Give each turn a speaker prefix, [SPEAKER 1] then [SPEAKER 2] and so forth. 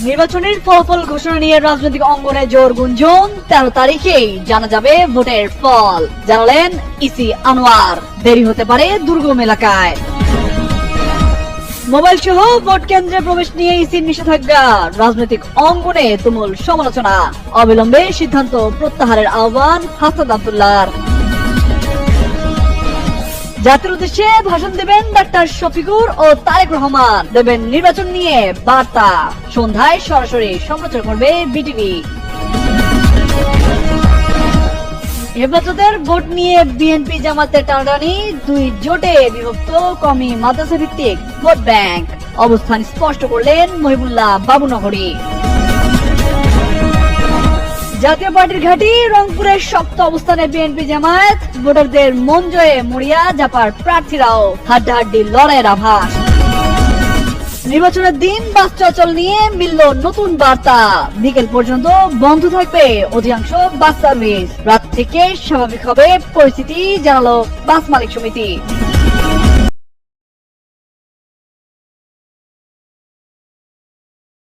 [SPEAKER 1] নির্বাচনের ফলাফল ঘোষণা নিয়ে রাজনৈতিক অঙ্গনে জোর গুঞ্জন। 13 তারিখেই জানা যাবে ভোটের ফল, জানালেন ইসি আনোয়ার। দেরি হতে পারে দুর্গম এলাকায়। মোবাইল সহ ভোট কেন্দ্রে প্রবেশ নিয়ে ইসির নিষেধাজ্ঞা। রাজনৈতিক অঙ্গনে তুমুল সমালোচনা। অবিলম্বে সিদ্ধান্ত প্রত্যাহারের আহ্বান হাসান আব্দুল্লাহর। জাতির উদ্দেশ্যে ভাষণ দেবেন ডাক্তার শফিকুর ও তারেক রহমান। দেবেন নির্বাচন নিয়ে বার্তা। সন্ধ্যায় সরাসরি সম্প্রচার করবে বিটিভি। হেফাজতের ভোট নিয়ে বিএনপি জামাতের টানাটানি। দুই জোটে বিভক্ত কমি মাদ্রাসা ভিত্তিক ভোট ব্যাংক। অবস্থান স্পষ্ট করলেন মহিবুল্লাহ বাবুনগরী। জাতীয় পার্টির ঘাঁটি রংপুরের শক্ত অবস্থানে বিএনপি জামায়াত। ভোটারদের মন জয়ে মরিয়া জাপার প্রার্থীরাও। হাড্ডাহাড্ডি লড়াইয়ের আভাস। নির্বাচনের দিন বাস চলাচল নিয়ে মিলল নতুন বার্তা। বিকেল পর্যন্ত বন্ধ থাকবে অধিকাংশ বাস সার্ভিস। রাত থেকে স্বাভাবিক হবে পরিস্থিতি, জানালো বাস মালিক সমিতি।